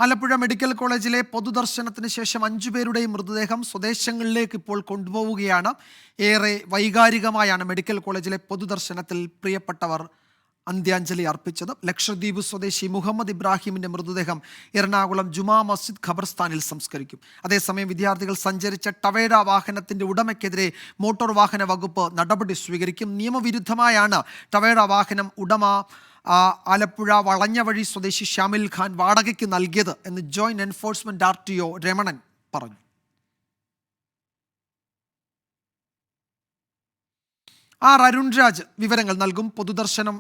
Alappuzha medical കോളേജിലെ പൊതുദർശനത്തിന് ശേഷം 5 പേരുടെയും മൃതദേഹം സ്വദേശങ്ങളിലേക്ക് ഇപ്പോൾ കൊണ്ടുപോവുകയാണ്. ഏറെ വൈകാരികമായാണ് മെഡിക്കൽ കോളേജിലെ പൊതുദർശനത്തിൽ പ്രിയപ്പെട്ടവർ അന്ത്യാഞ്ജലി അർപ്പിച്ചത്. ലക്ഷദ്വീപ് സ്വദേശി മുഹമ്മദ് ഇബ്രാഹിമിന്റെ മൃതദേഹം എറണാകുളം ജുമാ മസ്ജിദ് ഖബർസ്ഥാനിൽ സംസ്കരിക്കും. അതേസമയം വിദ്യാർത്ഥികൾ സഞ്ചരിച്ച ടവേര വാഹനത്തിന്റെ ഉടമയ്ക്കെതിരെ മോട്ടോർ വാഹന വകുപ്പ് നടപടി സ്വീകരിക്കും. നിയമവിരുദ്ധമായാണ് ടവേര വാഹനം ഉടമ ആലപ്പുഴ വളഞ്ഞവഴി സ്വദേശി ഷാമിൽ ഖാൻ വാടകയ്ക്ക് നൽകിയത് എന്ന് ജോയിന്റ് എൻഫോഴ്സ്മെന്റ് RTO രമണൻ പറഞ്ഞു. അരുൺരാജ് വിവരങ്ങൾ നൽകും. പൊതുദർശനം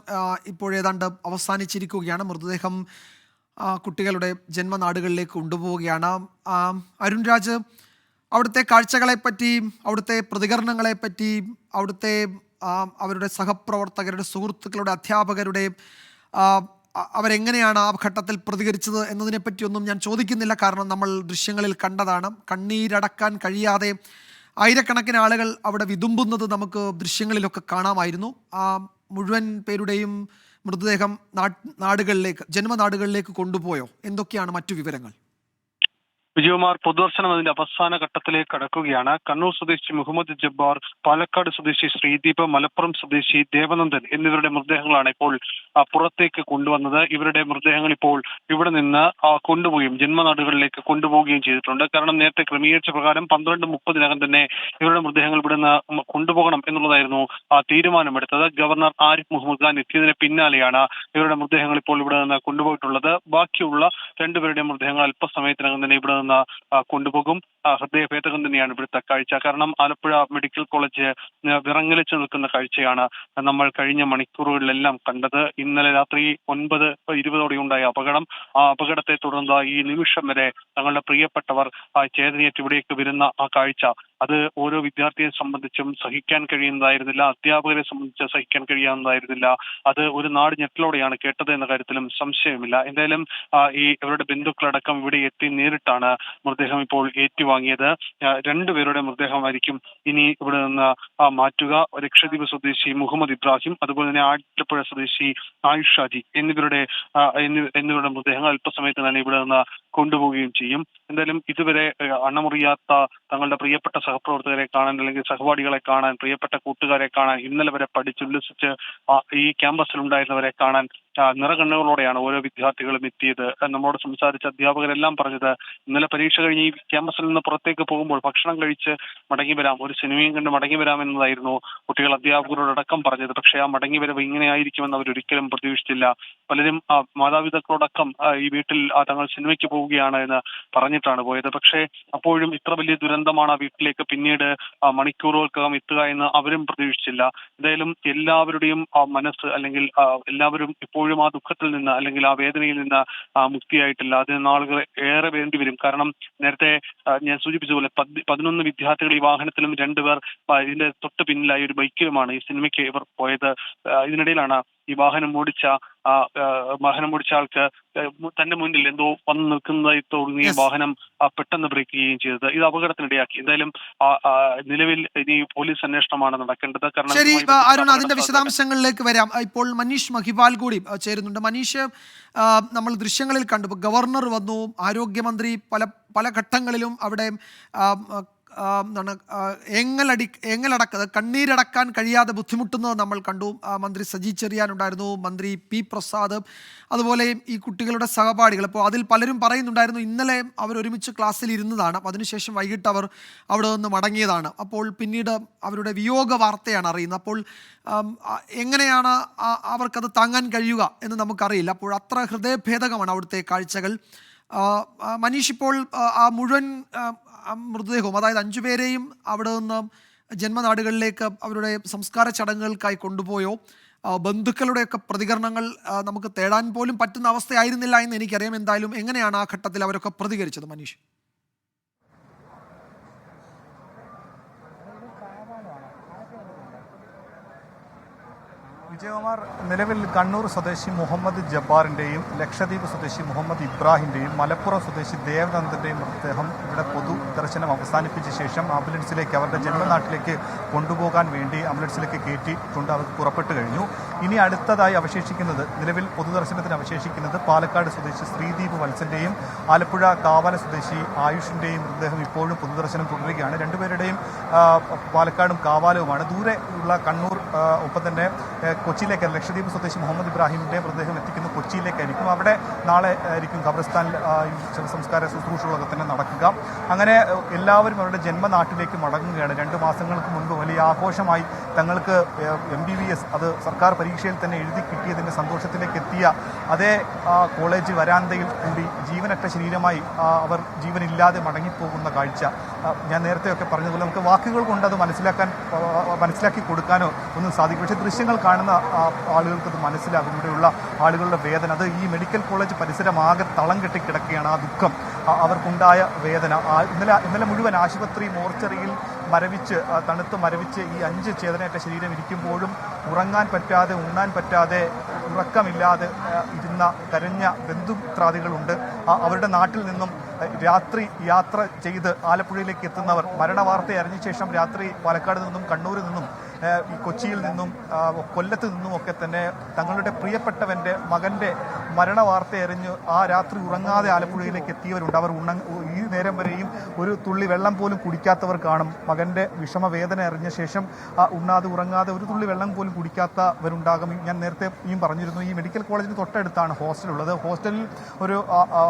ഇപ്പോഴേതാണ്ട് അവസാനിച്ചിരിക്കുകയാണ്. മൃതദേഹം കുട്ടികളുടെ ജന്മനാടുകളിലേക്ക് കൊണ്ടുപോവുകയാണ്. അരുൺരാജ്, അവിടുത്തെ കാഴ്ചകളെപ്പറ്റി, അവിടുത്തെ പ്രതികരണങ്ങളെപ്പറ്റി, അവിടുത്തെ അവരുടെ സഹപ്രവർത്തകരുടെ, സുഹൃത്തുക്കളുടെ, അധ്യാപകരുടെ അവരെങ്ങനെയാണ് ആ ഘട്ടത്തിൽ പ്രതികരിച്ചത് എന്നതിനെപ്പറ്റിയൊന്നും ഞാൻ ചോദിക്കുന്നില്ല. കാരണം നമ്മൾ ദൃശ്യങ്ങളിൽ കണ്ടതാണ്. കണ്ണീരടക്കാൻ കഴിയാതെ ആയിരക്കണക്കിന് ആളുകൾ അവിടെ വിതുമ്പുന്നത് നമുക്ക് ദൃശ്യങ്ങളിലൊക്കെ കാണാമായിരുന്നു. മുഴുവൻ പേരുടെയും മൃതദേഹം നാടുകളിലേക്ക്, ജന്മനാടുകളിലേക്ക് കൊണ്ടുപോയോ? എന്തൊക്കെയാണ് മറ്റു വിവരങ്ങൾ? വിജയകുമാർ, പൊതുദർശനം അതിന്റെ അവസാന ഘട്ടത്തിലേക്ക് കടക്കുകയാണ്. കണ്ണൂർ സ്വദേശി മുഹമ്മദ് ജബ്ബാർ, പാലക്കാട് സ്വദേശി ശ്രീദീപ്, മലപ്പുറം സ്വദേശി ദേവനന്ദൻ എന്നിവരുടെ മൃതദേഹങ്ങളാണ് ഇപ്പോൾ പുറത്തേക്ക് കൊണ്ടുവന്നത്. ഇവരുടെ മൃതദേഹങ്ങൾ ഇപ്പോൾ ഇവിടെ നിന്ന് കൊണ്ടുപോവുകയും ജന്മനാടുകളിലേക്ക് കൊണ്ടുപോവുകയും ചെയ്തിട്ടുണ്ട്. കാരണം നേരത്തെ ക്രമീകരിച്ച പ്രകാരം 12:30 തന്നെ ഇവരുടെ മൃതദേഹങ്ങൾ ഇവിടെ നിന്ന് കൊണ്ടുപോകണം എന്നുള്ളതായിരുന്നു തീരുമാനമെടുത്തത്. ഗവർണർ ആരിഫ് മുഹമ്മദ് ഖാൻ എത്തിയതിന് പിന്നാലെയാണ് ഇവരുടെ മൃതദേഹങ്ങൾ ഇപ്പോൾ ഇവിടെ നിന്ന് കൊണ്ടുപോയിട്ടുള്ളത്. ബാക്കിയുള്ള രണ്ടുപേരുടെ മൃതദേഹങ്ങൾ അല്പസമയത്തിനകം തന്നെ ഇവിടെ കൊണ്ടുപോകും. ഹൃദയഭേദകം തന്നെയാണ് ഇവിടുത്തെ കാഴ്ച. കാരണം ആലപ്പുഴ മെഡിക്കൽ കോളേജ് വിറങ്ങലിച്ചു നിൽക്കുന്ന കാഴ്ചയാണ് നമ്മൾ കഴിഞ്ഞ മണിക്കൂറുകളിലെല്ലാം കണ്ടത്. ഇന്നലെ രാത്രി 9:20 ഉണ്ടായ അപകടം, ആ അപകടത്തെ തുടർന്ന് ഈ നിമിഷം വരെ തങ്ങളുടെ പ്രിയപ്പെട്ടവർ ചേതനയേറ്റ് ഇവിടേക്ക് വരുന്ന ആ കാഴ്ച, അത് ഓരോ വിദ്യാർത്ഥിയെ സംബന്ധിച്ചും സഹിക്കാൻ കഴിയുന്നതായിരുന്നില്ല. അധ്യാപകരെ സംബന്ധിച്ച് സഹിക്കാൻ കഴിയാവുന്നതായിരുന്നില്ല. അത് ഒരു നാട് ഞെട്ടലോടെയാണ് കേട്ടത് എന്ന കാര്യത്തിലും സംശയമില്ല. എന്തായാലും ഈ ഇവരുടെ ബന്ധുക്കളടക്കം ഇവിടെ എത്തി നേരിട്ടാണ് മൃതദേഹം ഇപ്പോൾ ഏറ്റുവാങ്ങിയത്. രണ്ടുപേരുടെ മൃതദേഹമായിരിക്കും ഇനി ഇവിടെ നിന്ന് മാറ്റുക. ലക്ഷദ്വീപ് സ്വദേശി മുഹമ്മദ് ഇബ്രാഹിം, അതുപോലെ തന്നെ ആലപ്പുഴ സ്വദേശി ആയിഷാജി എന്നിവരുടെ മൃതദേഹങ്ങൾ അല്പസമയത്ത് തന്നെ ഇവിടെ നിന്ന് കൊണ്ടുപോവുകയും ചെയ്യും. എന്തായാലും ഇതുവരെ അണമുറിയാത്ത തങ്ങളുടെ പ്രിയപ്പെട്ട സഹപ്രവർത്തകരെ കാണാൻ, അല്ലെങ്കിൽ സഹപാഠികളെ കാണാൻ, പ്രിയപ്പെട്ട കൂട്ടുകാരെ കാണാൻ, ഇന്നലെ വരെ പഠിച്ചുല്ലസിച്ച് ഈ ക്യാമ്പസിൽ ഉണ്ടായിരുന്നവരെ കാണാൻ നിറകണ്ണുകളോടെയാണ് ഓരോ വിദ്യാർത്ഥികളും എത്തിയത്. നമ്മളോട് സംസാരിച്ച അധ്യാപകരെല്ലാം പറഞ്ഞത്, ഇന്നലെ പരീക്ഷ കഴിഞ്ഞ് ഈ ക്യാമ്പസിൽ നിന്ന് പുറത്തേക്ക് പോകുമ്പോൾ ഭക്ഷണം കഴിച്ച് മടങ്ങി വരാം, ഒരു സിനിമയും കണ്ട് മടങ്ങി വരാം എന്നതായിരുന്നു കുട്ടികൾ അധ്യാപകരോടക്കം പറഞ്ഞത്. പക്ഷേ ആ മടങ്ങി വരവ് ഇങ്ങനെയായിരിക്കുമെന്ന് അവരൊരിക്കലും പ്രതീക്ഷിച്ചില്ല. പലരും മാതാപിതാക്കളോടക്കം ഈ വീട്ടിൽ തങ്ങൾ സിനിമയ്ക്ക് പോവുകയാണ് എന്ന് പറഞ്ഞിട്ടാണ് പോയത്. പക്ഷേ അപ്പോഴും ഇത്ര വലിയ ദുരന്തമാണ് ആ വീട്ടിലേക്ക് പിന്നീട് മണിക്കൂറുകൾക്കകം എത്തുക എന്ന് അവരും പ്രതീക്ഷിച്ചില്ല. എന്തായാലും എല്ലാവരുടെയും മനസ്സ്, അല്ലെങ്കിൽ എല്ലാവരും ഇപ്പോഴും ആ ദുഃഖത്തിൽ നിന്ന്, അല്ലെങ്കിൽ ആ വേദനയിൽ നിന്ന് മുക്തിയായിട്ടില്ല. അതിന് നാളുകൾ ഏറെ വേണ്ടി വരും. കാരണം നേരത്തെ ഞാൻ സൂചിപ്പിച്ചതുപോലെ 11 വിദ്യാർത്ഥികൾ ഈ വാഹനത്തിലും 2 പേർ ഇതിന്റെ തൊട്ട് പിന്നിലായി ഒരു ബൈക്കിലുമാണ് ഈ സിനിമയ്ക്ക് ഇവർ പോയത്. ഇതിനിടയിലാണ് ഈ വാഹനം ഓടിച്ച ആൾക്ക് തന്റെ മുന്നിൽ എന്തോ വന്ന് നിൽക്കുന്നതായി തോന്നിയ വാഹനം പെട്ടെന്ന് ബ്രേക്ക് ചെയ്യുകയും ചെയ്തത്. ഇത് അപകടത്തിനിടയാക്കി. എന്തായാലും നിലവിൽ ഇനി പോലീസ് അന്വേഷണമാണ് നടക്കേണ്ടത്. ശരി അരുൺ, അതിന്റെ വിശദാംശങ്ങളിലേക്ക് വരാം. ഇപ്പോൾ മനീഷ് മഹിപാൽ കൂടി ചേരുന്നുണ്ട്. മനീഷ്, നമ്മൾ ദൃശ്യങ്ങളിൽ കണ്ടു, ഗവർണർ വന്നു, ആരോഗ്യമന്ത്രി പല ഘട്ടങ്ങളിലും അവിടെ കണ്ണീരടക്കാൻ കഴിയാതെ ബുദ്ധിമുട്ടുന്നത് നമ്മൾ കണ്ടു. മന്ത്രി സജി ചെറിയാൻ ഉണ്ടായിരുന്നു, മന്ത്രി പി പ്രസാദ്, അതുപോലെ ഈ കുട്ടികളുടെ സഹപാഠികൾ. അപ്പോൾ അതിൽ പലരും പറയുന്നുണ്ടായിരുന്നു ഇന്നലെ അവരൊരുമിച്ച് ക്ലാസ്സിൽ ഇരുന്നതാണ്, അതിനുശേഷം വൈകിട്ട് അവർ അവിടെ നിന്ന് മടങ്ങിയതാണ്. അപ്പോൾ പിന്നീട് അവരുടെ വിയോഗ വാർത്തയാണ് അറിയുന്നത്. അപ്പോൾ എങ്ങനെയാണ് അവർക്കത് താങ്ങാൻ കഴിയുക എന്ന് നമുക്കറിയില്ല. അപ്പോൾ അത്ര ഹൃദയഭേദകമാണ് അവിടുത്തെ കാഴ്ചകൾ. മനീഷ്, ഇപ്പോൾ ആ മുഴുവൻ മൃതദേഹവും, അതായത് 5 പേരെയും അവിടെ നിന്ന് ജന്മനാടുകളിലേക്ക് അവരുടെ സംസ്കാര ചടങ്ങുകൾക്കായി കൊണ്ടുപോയോ? ബന്ധുക്കളുടെയൊക്കെ പ്രതികരണങ്ങൾ നമുക്ക് തേടാൻ പോലും പറ്റുന്ന അവസ്ഥയായിരുന്നില്ല എന്ന് എനിക്കറിയാം. എന്തായാലും എങ്ങനെയാണ് ആ ഘട്ടത്തിൽ അവരൊക്കെ പ്രതികരിച്ചത് മനീഷ്? വിജയകുമാർ, നിലവിൽ കണ്ണൂർ സ്വദേശി മുഹമ്മദ് ജബ്ബാറിൻ്റെയും ലക്ഷദ്വീപ് സ്വദേശി മുഹമ്മദ് ഇബ്രാഹിൻ്റെയും മലപ്പുറം സ്വദേശി ദേവനന്ദൻ്റെയും മൃതദേഹം ഇവിടെ പൊതു ദർശനം അവസാനിപ്പിച്ച ശേഷം ആംബുലൻസിലേക്ക് അവരുടെ ജന്മനാട്ടിലേക്ക് കൊണ്ടുപോകാൻ വേണ്ടി ആംബുലൻസിലേക്ക് കയറ്റിക്കൊണ്ട് അവർ പുറപ്പെട്ടു കഴിഞ്ഞു. ഇനി അടുത്തതായി അവശേഷിക്കുന്നത്, നിലവിൽ പൊതുദർശനത്തിന് അവശേഷിക്കുന്നത് പാലക്കാട് സ്വദേശി ശ്രീദീപ് വത്സൻ്റെയും ആലപ്പുഴ കാവാല സ്വദേശി ആയുഷിൻ്റെയും മൃതദേഹം ഇപ്പോഴും പൊതുദർശനം തുടരുകയാണ്. രണ്ടുപേരുടെയും പാലക്കാടും കാവാലവുമാണ്. ദൂരെ ഉള്ള കണ്ണൂർ ഒപ്പം തന്നെ കൊച്ചിയിലേക്ക് ലക്ഷദ്വീപ് സ്വദേശി മുഹമ്മദ് ഇബ്രാഹിമിൻ്റെ മൃതദേഹം എത്തിക്കുന്നത് കൊച്ചിയിലേക്കായിരിക്കും. അവിടെ നാളെ ആയിരിക്കും ഖബർസ്ഥാനിൽ ശവസംസ്കാര ശുശ്രൂഷകളൊക്കെ തന്നെ നടക്കുക. അങ്ങനെ എല്ലാവരും അവരുടെ ജന്മനാട്ടിലേക്ക് മടങ്ങുകയാണ്. 2 മാസങ്ങൾക്ക് മുൻപ് വലിയ ആഘോഷമായി തങ്ങൾക്ക് MBBS അത് സർക്കാർ പരീക്ഷയിൽ തന്നെ എഴുതി കിട്ടിയതിൻ്റെ സന്തോഷത്തിലേക്ക് എത്തിയ അതേ കോളേജ് വരാന്തയിൽ കൂടി ജീവനറ്റ ശരീരമായി അവർ ജീവനില്ലാതെ മടങ്ങിപ്പോകുന്ന കാഴ്ച ഞാൻ നേരത്തെയൊക്കെ പറഞ്ഞതുപോലെ നമുക്ക് വാക്കുകൾ കൊണ്ട് അത് മനസ്സിലാക്കി കൊടുക്കാനോ ഒന്നും സാധിക്കും. പക്ഷേ ദൃശ്യങ്ങൾ കാണുന്ന ആളുകൾക്കത് മനസ്സിലാകും. ഇവിടെയുള്ള ആളുകളുടെ വേദന, അത് ഈ മെഡിക്കൽ കോളേജ് പരിസരമാകെ തളം കെട്ടി കിടക്കുകയാണ്. ആ ദുഃഖം, അവർക്കുണ്ടായ വേദന. ഇന്നലെ മുഴുവൻ ആശുപത്രി മോർച്ചറിയിൽ തണുത്ത് മരവിച്ച് ഈ 5 ചേതനയേറ്റ ശരീരം ഇരിക്കുമ്പോഴും ഉറങ്ങാൻ പറ്റാതെ, ഉണ്ണാൻ പറ്റാതെ, ഉറക്കമില്ലാതെ ഇരുന്ന കരഞ്ഞ ബന്ധുമിത്രാദികളുണ്ട്. അവരുടെ നാട്ടിൽ നിന്നും രാത്രി യാത്ര ചെയ്ത് ആലപ്പുഴയിലേക്ക് എത്തുന്നവർ മരണവാർത്ത അറിഞ്ഞ ശേഷം രാത്രി പാലക്കാട് നിന്നും കണ്ണൂരിൽ നിന്നും ഈ കൊച്ചിയിൽ നിന്നും കൊല്ലത്ത് നിന്നുമൊക്കെ തന്നെ തങ്ങളുടെ പ്രിയപ്പെട്ടവൻ്റെ മകൻ്റെ മരണവാർത്ത അറിഞ്ഞ് ആ രാത്രി ഉറങ്ങാതെ ആലപ്പുഴയിലേക്ക് എത്തിയവരുണ്ട്. അവർ ഈ നേരം വരെയും ഒരു തുള്ളി വെള്ളം പോലും കുടിക്കാത്തവർ കാണും. മകൻ്റെ വിഷമവേദന അറിഞ്ഞ ശേഷം ഉണ്ണാതെ ഉറങ്ങാതെ ഒരു തുള്ളി വെള്ളം പോലും കുടിക്കാത്തവരുണ്ടാകും. ഞാൻ നേരത്തെ പറഞ്ഞിരുന്നു, ഈ മെഡിക്കൽ കോളേജിന് തൊട്ടടുത്താണ് ഹോസ്റ്റലുള്ളത്. ഹോസ്റ്റലിൽ ഒരു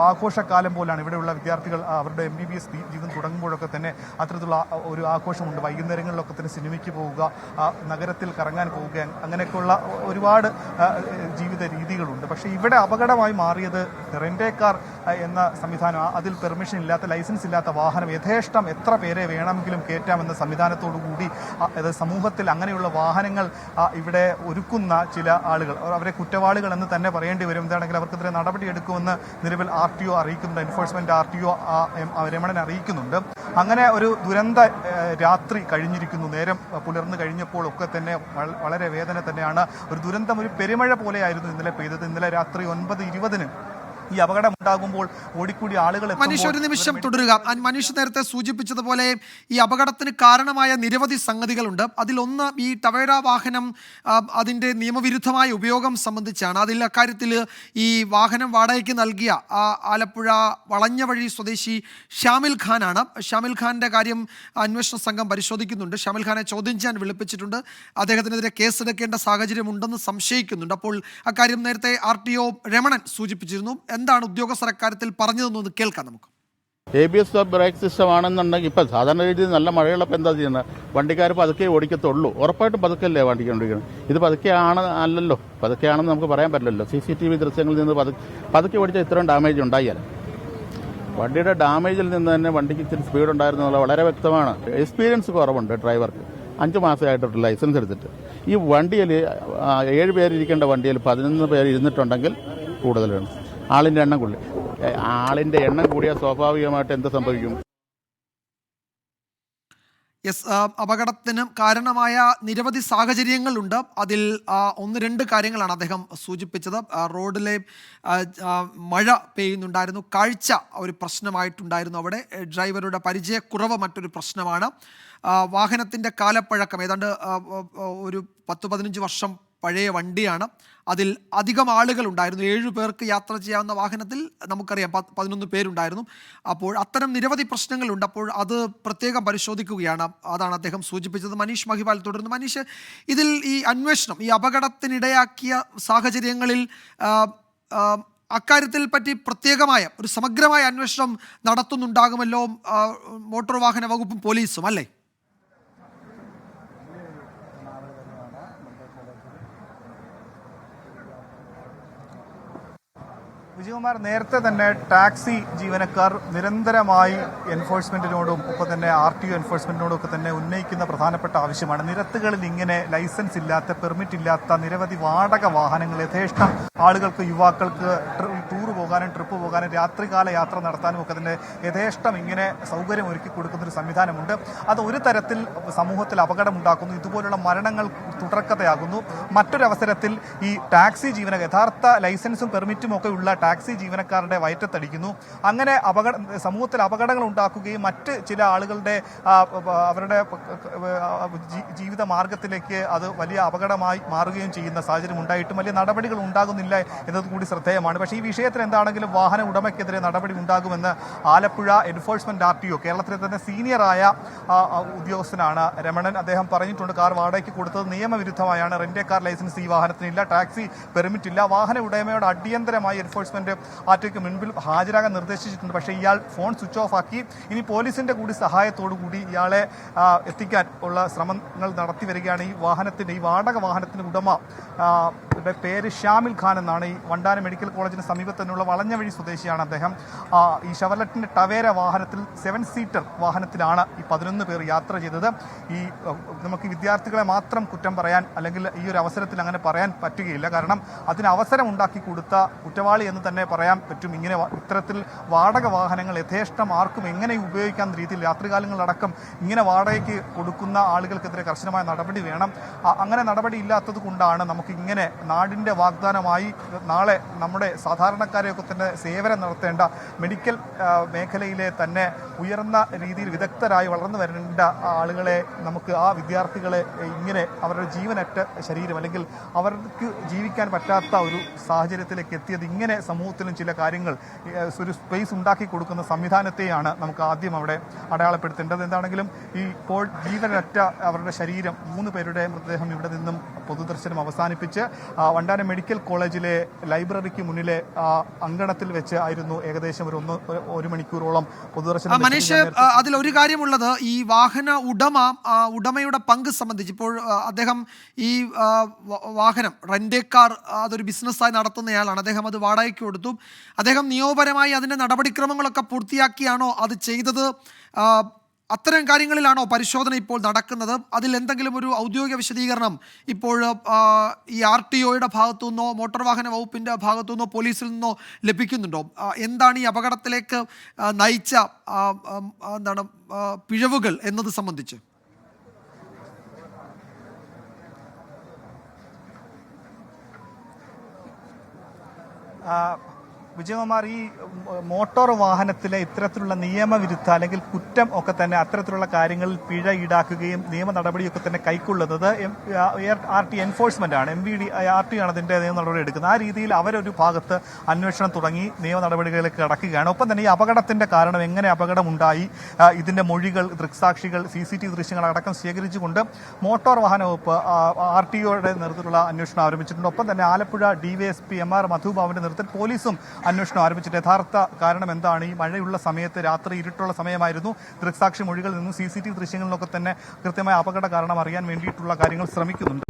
ആഘോഷക്കാലം പോലാണ്. ഇവിടെയുള്ള വിദ്യാർത്ഥികൾ അവരുടെ MBBS ജീവിതം തുടങ്ങുമ്പോഴൊക്കെ തന്നെ അത്തരത്തിലുള്ള ഒരു ആഘോഷമുണ്ട്. വൈകുന്നേരങ്ങളിലൊക്കെ തന്നെ സിനിമയ്ക്ക് പോവുക, നഗരത്തിൽ കറങ്ങാൻ പോവുക, അങ്ങനെയൊക്കെയുള്ള ഒരുപാട് ജീവിത രീതികളുണ്ട്. പക്ഷേ ഇവിടെ അപകടമായി മാറിയത് റെൻ്റേ കാർ എന്ന സംവിധാനം, അതിൽ പെർമിഷൻ ഇല്ലാത്ത, ലൈസൻസ് ഇല്ലാത്ത വാഹനം യഥേഷ്ടം എത്ര പേരെ വേണമെങ്കിലും കയറ്റാമെന്ന സംവിധാനത്തോടു കൂടി സമൂഹത്തിൽ അങ്ങനെയുള്ള വാഹനങ്ങൾ ഇവിടെ ഒരുക്കുന്ന ചില ആളുകൾ, അവരെ കുറ്റവാളികൾ എന്ന് തന്നെ പറയേണ്ടി വരും. എന്താണെങ്കിൽ അവർക്കെതിരെ നടപടിയെടുക്കുമെന്ന് നിലവിൽ RTO അറിയിക്കുന്നുണ്ട്. എൻഫോഴ്സ്മെന്റ് RTO രമണൻ അറിയിക്കുന്നുണ്ട്. അങ്ങനെ ഒരു ദുരന്ത രാത്രി കഴിഞ്ഞിരിക്കുന്നു. നേരം പുലർന്നു കഴിഞ്ഞപ്പോഴൊക്കെ തന്നെ വളരെ വേദന തന്നെയാണ്. ഒരു ദുരന്തം, ഒരു പെരുമഴ പോലെയായിരുന്നു ഇന്നലെ പെയ്തത്. ഇന്നലെ രാത്രി 9:20 ഈ അപകടം ഉണ്ടാകുമ്പോൾ ഓടിക്കൂടി ആളുകൾ. മനീഷ്, ഒരു നിമിഷം തുടരുക. മനീഷ് നേരത്തെ സൂചിപ്പിച്ചതുപോലെ ഈ അപകടത്തിന് കാരണമായ നിരവധി സംഗതികളുണ്ട്. അതിലൊന്ന് ഈ ടവേര വാഹനം അതിൻ്റെ നിയമവിരുദ്ധമായ ഉപയോഗം സംബന്ധിച്ചാണ്. അതിൽ അക്കാര്യത്തിൽ ഈ വാഹനം വാടകയ്ക്ക് നൽകിയ ആലപ്പുഴ വളഞ്ഞവഴി സ്വദേശി ഷാമിൽ ഖാനാണ്. ഷാമിൽ ഖാൻ്റെ കാര്യം അന്വേഷണ സംഘം പരിശോധിക്കുന്നുണ്ട്. ഷാമിൽ ഖാനെ ചോദ്യം ചെയ്യാൻ വിളിപ്പിച്ചിട്ടുണ്ട്. അദ്ദേഹത്തിനെതിരെ കേസെടുക്കേണ്ട സാഹചര്യമുണ്ടെന്ന് സംശയിക്കുന്നുണ്ട്. അപ്പോൾ അക്കാര്യം നേരത്തെ RTO രമണൻ സൂചിപ്പിച്ചിരുന്നു. എന്താണ് ഉദ്യോഗസ്ഥർ അക്കാര്യത്തിൽ പറഞ്ഞതെന്നൊന്ന് കേൾക്കാം നമുക്ക്. ABS ബ്രേക്ക് സിസ്റ്റം ആണെന്നുണ്ടെങ്കിൽ ഇപ്പം സാധാരണ രീതിയിൽ നല്ല മഴയുള്ളപ്പോൾ എന്താ ചെയ്യുന്നത്, വണ്ടിക്കാർ പതുക്കെ ഓടിക്കത്തുള്ളൂ. ഉറപ്പായിട്ടും പതുക്കല്ലേ വണ്ടിക്ക് ഓടിക്കുന്നത്. ഇത് അല്ലല്ലോ, പതുക്കെയാണെന്ന് നമുക്ക് പറയാൻ പറ്റില്ലല്ലോ. CCTV ദൃശ്യങ്ങളിൽ നിന്ന് പതുക്കെ ഓടിച്ചാൽ ഇത്രയും ഡാമേജ് ഉണ്ടായാൽ, വണ്ടിയുടെ ഡാമേജിൽ നിന്ന് തന്നെ വണ്ടിക്ക് ഇച്ചിരി സ്പീഡ് ഉണ്ടായിരുന്നുള്ള വളരെ വ്യക്തമാണ്. എക്സ്പീരിയൻസ് കുറവുണ്ട് ഡ്രൈവർക്ക്. 5 മാസമായിട്ട് ലൈസൻസ് എടുത്തിട്ട് ഈ വണ്ടിയിൽ 7 പേരിരിക്കേണ്ട വണ്ടിയിൽ 11 പേര് ഇരുന്നിട്ടുണ്ടെങ്കിൽ കൂടുതലാണ്. ആളിൻ്റെ എണ്ണം കൂടിയാൽ സ്വാഭാവികമായിട്ട് എന്ത് സംഭവിക്കും? അപകടത്തിന് കാരണമായ നിരവധി സാഹചര്യങ്ങളുണ്ട്. അതിൽ 1-2 കാര്യങ്ങളാണ് അദ്ദേഹം സൂചിപ്പിച്ചത്. റോഡിലെ മഴ പെയ്യുന്നുണ്ടായിരുന്നു, കാഴ്ച ഒരു പ്രശ്നമായിട്ടുണ്ടായിരുന്നു. അവിടെ ഡ്രൈവറുടെ പരിചയക്കുറവ് മറ്റൊരു പ്രശ്നമാണ്. വാഹനത്തിൻ്റെ കാലപ്പഴക്കം ഏതാണ്ട് ഒരു 10-15 വർഷം പഴയ വണ്ടിയാണ്. അതിൽ അധികം ആളുകൾ ഉണ്ടായിരുന്നു. 7 പേർക്ക് യാത്ര ചെയ്യാവുന്ന വാഹനത്തിൽ നമുക്കറിയാം 11 പേരുണ്ടായിരുന്നു. അപ്പോൾ അത്തരം നിരവധി പ്രശ്നങ്ങളുണ്ട്. അപ്പോൾ അത് പ്രത്യേകം പരിശോധിക്കുകയാണ്. അതാണ് അദ്ദേഹം സൂചിപ്പിച്ചത്. മനീഷ് മഹിപാൽ തുടർന്ന്. മനീഷ്, ഇതിൽ ഈ അന്വേഷണം, ഈ അപകടത്തിനിടയാക്കിയ സാഹചര്യങ്ങളിൽ അക്കാര്യത്തിൽ പറ്റി പ്രത്യേകമായ ഒരു സമഗ്രമായ അന്വേഷണം നടത്തുന്നുണ്ടാകുമല്ലോ മോട്ടോർ വാഹന വകുപ്പും പോലീസും, അല്ലേ? വിജയകുമാർ, നേരത്തെ തന്നെ ടാക്സി ജീവനക്കാർ നിരന്തരമായി എൻഫോഴ്സ്മെന്റിനോടും ഒപ്പം തന്നെ RTO എൻഫോഴ്സ്മെന്റിനോടും ഒക്കെ തന്നെ ഉന്നയിക്കുന്ന പ്രധാനപ്പെട്ട ആവശ്യമാണ് നിരത്തുകളിൽ ഇങ്ങനെ ലൈസൻസ് ഇല്ലാത്ത, പെർമിറ്റ് ഇല്ലാത്ത നിരവധി വാടക വാഹനങ്ങൾ യഥേഷ്ടം ആളുകൾക്ക്, യുവാക്കൾക്ക് ടൂർ പോകാനും ട്രിപ്പ് പോകാനും രാത്രികാല യാത്ര നടത്താനും ഒക്കെ തന്നെ യഥേഷ്ടം ഇങ്ങനെ സൗകര്യം ഒരുക്കി കൊടുക്കുന്നൊരു സംവിധാനമുണ്ട്. അത് ഒരു തരത്തിൽ സമൂഹത്തിൽ അപകടമുണ്ടാക്കുന്നു. ഇതുപോലുള്ള മരണങ്ങൾ തുടർക്കഥയാകുന്നു. മറ്റൊരവസരത്തിൽ ഈ ടാക്സി ജീവനക്കാർ യഥാർത്ഥ ലൈസൻസും പെർമിറ്റും ഒക്കെ ഉള്ള ടാക്സി ജീവനക്കാരുടെ വയറ്റത്തടിക്കുന്നു. അങ്ങനെ സമൂഹത്തിൽ അപകടങ്ങൾ ഉണ്ടാക്കുകയും മറ്റ് ചില ആളുകളുടെ അവരുടെ ജീവിത മാർഗത്തിലേക്ക് അത് വലിയ അപകടമായി മാറുകയും ചെയ്യുന്ന സാഹചര്യം ഉണ്ടായിട്ടും വലിയ നടപടികൾ ഉണ്ടാകുന്നില്ല എന്നത് കൂടി ശ്രദ്ധേയമാണ്. പക്ഷേ ഈ വിഷയത്തിൽ എന്താണെങ്കിലും വാഹന ഉടമയ്ക്കെതിരെ നടപടി ഉണ്ടാകുമെന്ന് ആലപ്പുഴ എൻഫോഴ്സ്മെന്റ് RTO കേരളത്തിലെ തന്നെ സീനിയറായ ഉദ്യോഗസ്ഥനാണ് രമണൻ. അദ്ദേഹം പറഞ്ഞിട്ടുണ്ട്, കാർ വാടകയ്ക്ക് കൊടുത്തത് നിയമവിരുദ്ധമായാണ്. റെന്റ് കാർ ലൈസൻസ് ഈ വാഹനത്തിനില്ല, ടാക്സി പെർമിറ്റ് ഇല്ല. വാഹന ഉടമയോട് അടിയന്തരമായി എൻഫോഴ്സ്മെന്റ് RTOക്ക് മുൻപിൽ ഹാജരാകാൻ നിർദ്ദേശിച്ചിട്ടുണ്ട്. പക്ഷേ ഇയാൾ ഫോൺ സ്വിച്ച് ഓഫ് ആക്കി. ഇനി പോലീസിന്റെ കൂടി സഹായത്തോടു കൂടി ഇയാളെ എത്തിക്കാൻ ഉള്ള ശ്രമങ്ങൾ നടത്തി വരികയാണ്. ഈ വാടക വാഹനത്തിന്റെ ഉടമ പേര് ഷാമിൽ ഖാൻ എന്നാണ്. ഈ വണ്ടാനം മെഡിക്കൽ കോളേജിന് സമീപത്ത് തന്നെയുള്ള വളഞ്ഞവഴി സ്വദേശിയാണ് അദ്ദേഹം. ഈ ഷെവർലെറ്റിന്റെ ടവേര വാഹനത്തിൽ 7 സീറ്റർ വാഹനത്തിലാണ് ഈ 11 പേർ യാത്ര ചെയ്തത്. നമുക്ക് വിദ്യാർത്ഥികളെ മാത്രം കുറ്റം പറയാൻ അല്ലെങ്കിൽ ഈ ഒരു അവസരത്തിൽ അങ്ങനെ പറയാൻ പറ്റുകയില്ല. കാരണം അതിന് അവസരം ഉണ്ടാക്കി കൊടുത്ത കുറ്റവാളി എന്ന് തന്നെ പറയാൻ പറ്റും. ഇത്തരത്തിൽ വാടക വാഹനങ്ങൾ യഥേഷ്ടം ആർക്കും എങ്ങനെ ഉപയോഗിക്കാവുന്ന രീതിയിൽ രാത്രികാലങ്ങളടക്കം ഇങ്ങനെ വാടകയ്ക്ക് കൊടുക്കുന്ന ആളുകൾക്കെതിരെ കർശനമായ നടപടി വേണം. അങ്ങനെ നടപടി ഇല്ലാത്തത് കൊണ്ടാണ് നമുക്ക് ഇങ്ങനെ നാടിൻ്റെ വാഗ്ദാനമായി നാളെ നമ്മുടെ സാധാരണക്കാരെയൊക്കെ തന്നെ സേവനം നടത്തേണ്ട മെഡിക്കൽ മേഖലയിലെ തന്നെ ഉയർന്ന രീതിയിൽ വിദഗ്ധരായി വളർന്നു വരേണ്ട ആളുകളെ നമുക്ക് ആ വിദ്യാർത്ഥികളെ ഇങ്ങനെ അവരുടെ ജീവനറ്റ ശരീരം അല്ലെങ്കിൽ അവർക്ക് ജീവിക്കാൻ പറ്റാത്ത ഒരു സാഹചര്യത്തിലേക്ക് എത്തിയത് ഇങ്ങനെ സമൂഹത്തിലും ചില കാര്യങ്ങൾ ഒരു സ്പേസ് ഉണ്ടാക്കി കൊടുക്കുന്ന സംവിധാനത്തെയാണ് നമുക്ക് ആദ്യം അവിടെ അടയാളപ്പെടുത്തേണ്ടത്. എന്താണെങ്കിലും ഇപ്പോൾ ജീവനറ്റ അവരുടെ ശരീരം 3 പേരുടെ മൃതദേഹം ഇവിടെ നിന്നും പൊതുദർശനം അവസാനിപ്പിച്ച് വണ്ടാനം മെഡിക്കൽ കോളേജിലെ ലൈബ്രറിക്ക് മുന്നിലെ അങ്കണത്തിൽ വെച്ച് ആയിരുന്നു ഏകദേശം ഒരു മണിക്കൂറോളം പൊതുദർശനം. മനീഷ്, അതിൽ ഒരു കാര്യമുള്ളത്, ഈ വാഹന ഉടമയുടെ പങ്ക് സംബന്ധിച്ച് ഇപ്പോൾ അദ്ദേഹം ഈ വാഹനം റെന്റ് കാർ അതൊരു ബിസിനസ്സായി നടത്തുന്നയാളാണ്. അദ്ദേഹം അത് വാടകയ്ക്ക് കൊടുത്തു. അദ്ദേഹം നിയമപരമായി അതിൻ്റെ നടപടിക്രമങ്ങളൊക്കെ പൂർത്തിയാക്കിയാണോ അത് ചെയ്തത്? അത്തരം കാര്യങ്ങളിലാണോ പരിശോധന ഇപ്പോൾ നടക്കുന്നത്? അതിൽ എന്തെങ്കിലും ഒരു ഔദ്യോഗിക വിശദീകരണം ഇപ്പോൾ ഈ RTOയുടെ ഭാഗത്തു നിന്നോ മോട്ടോർ വാഹന വകുപ്പിൻ്റെ ഭാഗത്തു നിന്നോ പോലീസിൽ നിന്നോ ലഭിക്കുന്നുണ്ടോ? എന്താണ് ഈ അപകടത്തിലേക്ക് നയിച്ച പിഴവുകൾ എന്നത് സംബന്ധിച്ച്? വിജയകുമാർ, ഈ മോട്ടോർ വാഹനത്തിലെ ഇത്തരത്തിലുള്ള നിയമവിരുദ്ധ അല്ലെങ്കിൽ കുറ്റം ഒക്കെ തന്നെ അത്തരത്തിലുള്ള കാര്യങ്ങളിൽ പിഴ ഈടാക്കുകയും നിയമ നടപടിയൊക്കെ തന്നെ കൈക്കൊള്ളുന്നത് RT എൻഫോഴ്സ്മെന്റ് ആണ്. MVD RT ആണ് അതിന്റെ നിയമ നടപടി എടുക്കുന്നത്. ആ രീതിയിൽ അവരൊരു ഭാഗത്ത് അന്വേഷണം തുടങ്ങി നിയമ നടപടികളിലേക്ക് കടക്കുകയാണ്. ഒപ്പം തന്നെ ഈ അപകടത്തിന്റെ കാരണം, എങ്ങനെ അപകടമുണ്ടായി, ഇതിന്റെ മൊഴികൾ, ദൃക്സാക്ഷികൾ, CCTV ദൃശ്യങ്ങൾ അടക്കം ശേഖരിച്ചുകൊണ്ട് മോട്ടോർ വാഹന വകുപ്പ് RTOയുടെ നേതൃത്വത്തിലുള്ള അന്വേഷണം ആരംഭിച്ചിട്ടുണ്ട്. ഒപ്പം തന്നെ ആലപ്പുഴ DYSP MR മധുബാബുവിന്റെ നേതൃത്വത്തിൽ പോലീസും അന്വേഷണം ആരംഭിച്ചിട്ട് യഥാർത്ഥ കാരണം എന്താണ്, ഈ മഴയുള്ള സമയത്ത് രാത്രി ഇരുട്ടുള്ള സമയമായിരുന്നു, ദൃക്സാക്ഷി മൊഴികളിൽ നിന്നും CCTV ദൃശ്യങ്ങളിൽ നിന്നൊക്കെ തന്നെ കൃത്യമായ അപകട കാരണം അറിയാൻ വേണ്ടിയിട്ടുള്ള കാര്യങ്ങൾ ശ്രമിക്കുന്നുണ്ട്.